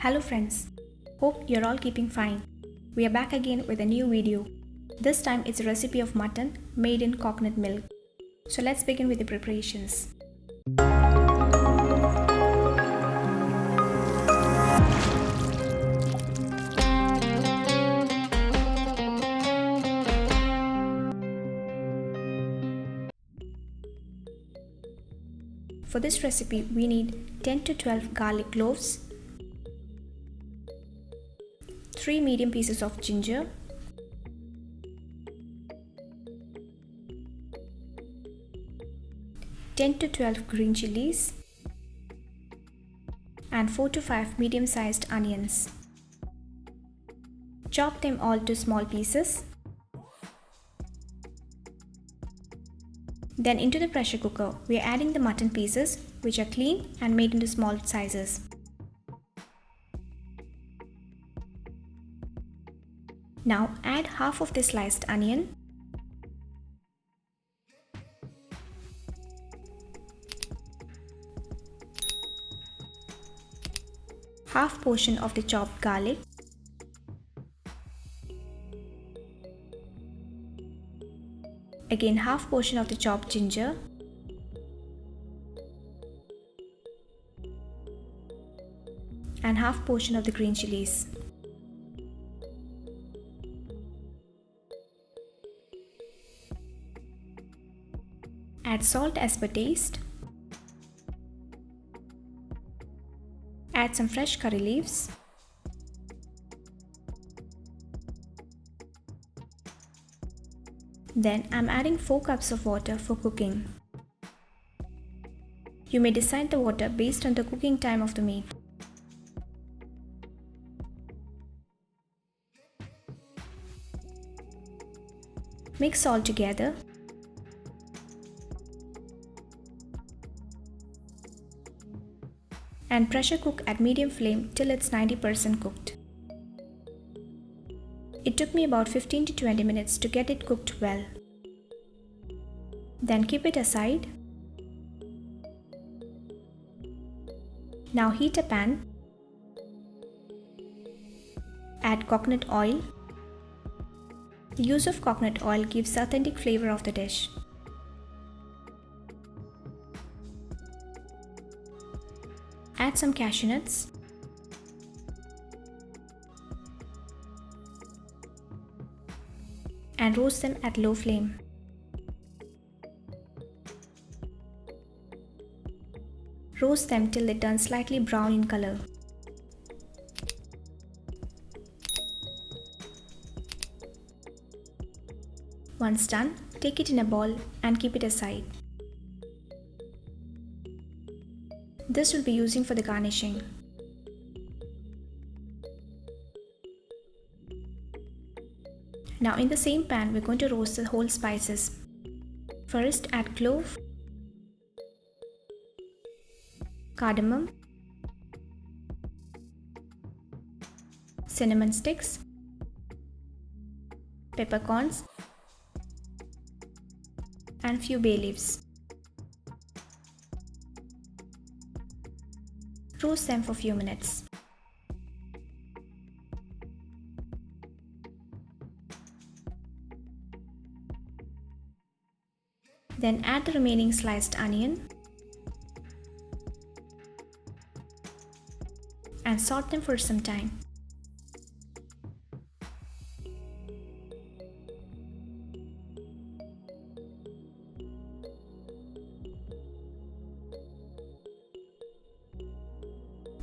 Hello friends, hope you're all keeping fine. We are back again with a new video. This time it's a recipe of mutton made in coconut milk. So let's begin with the preparations. For this recipe we need 10 to 12 garlic cloves, 3 medium pieces of ginger, 10 to 12 green chilies, and 4 to 5 medium-sized onions. Chop them all to small pieces. Then into the pressure cooker, we are adding the mutton pieces which are clean and made into small sizes. Now add half of the sliced onion, half portion of the chopped garlic, again half portion of the chopped ginger, and half portion of the green chilies. Add salt as per taste. Add some fresh curry leaves. Then I'm adding 4 cups of water for cooking. You may decide the water based on the cooking time of the meat. Mix all together. And pressure cook at medium flame till it's 90% cooked. It took me about 15 to 20 minutes to get it cooked well. Then keep it aside. Now heat a pan. Add coconut oil. The use of coconut oil gives the authentic flavor of the dish. Add some cashew nuts. And roast them at low flame. Roast them till they turn slightly brown in color. Once done, take it in a bowl and keep it aside. This will be using for the garnishing. Now in the same pan we're going to roast the whole spices. First add clove, cardamom, cinnamon sticks, peppercorns, and few bay leaves. Roast them for few minutes. Then add the remaining sliced onion and saute them for some time.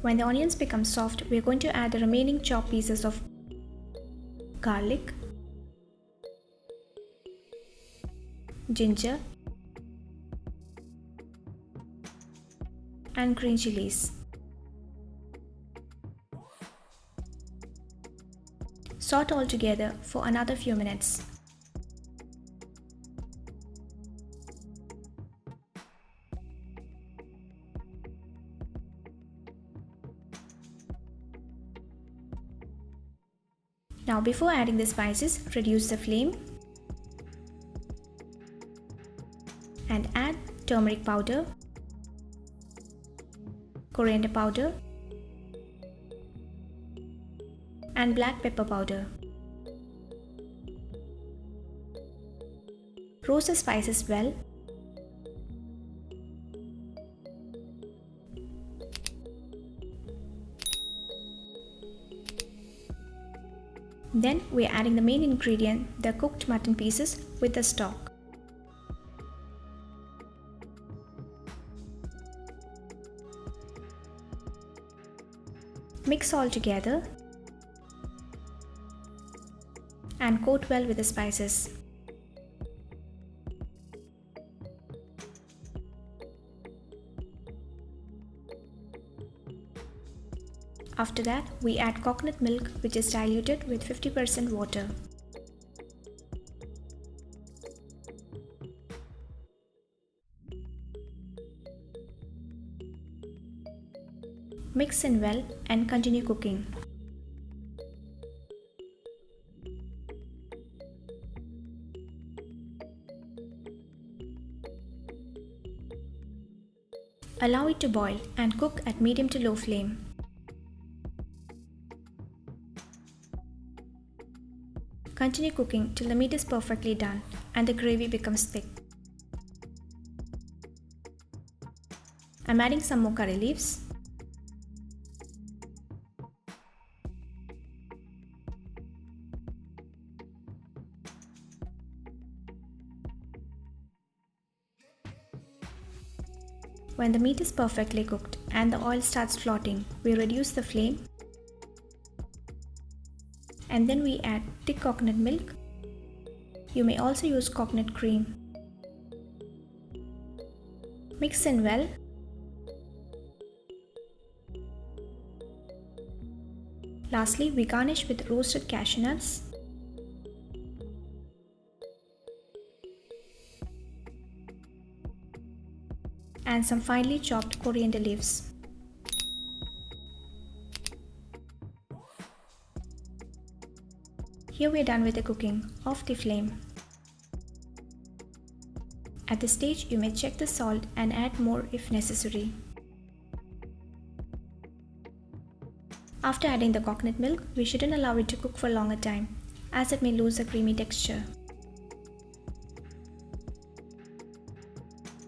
When the onions become soft, we are going to add the remaining chopped pieces of garlic, ginger, and green chilies. Saute all together for another few minutes. Now before adding the spices, reduce the flame and add turmeric powder, coriander powder, and black pepper powder. Roast the spices well. Then we are adding the main ingredient, the cooked mutton pieces with the stock. Mix all together and coat well with the spices. After that, we add coconut milk, which is diluted with 50% water. Mix in well and continue cooking. Allow it to boil and cook at medium to low flame. Continue cooking till the meat is perfectly done and the gravy becomes thick. I'm adding some more curry leaves. When the meat is perfectly cooked and the oil starts floating, we reduce the flame and then we add thick coconut milk. You may also use coconut cream. Mix in well. Lastly, we garnish with roasted cashew nuts. And some finely chopped coriander leaves. Here we are done with the cooking. Off the flame. At this stage, you may check the salt and add more if necessary. After adding the coconut milk, we shouldn't allow it to cook for a longer time, as it may lose a creamy texture.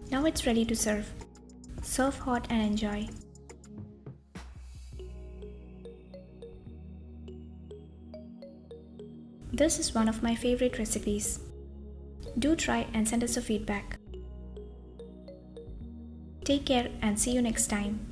Now it's ready to serve. Serve hot and enjoy. This is one of my favorite recipes. Do try and send us a feedback. Take care and see you next time.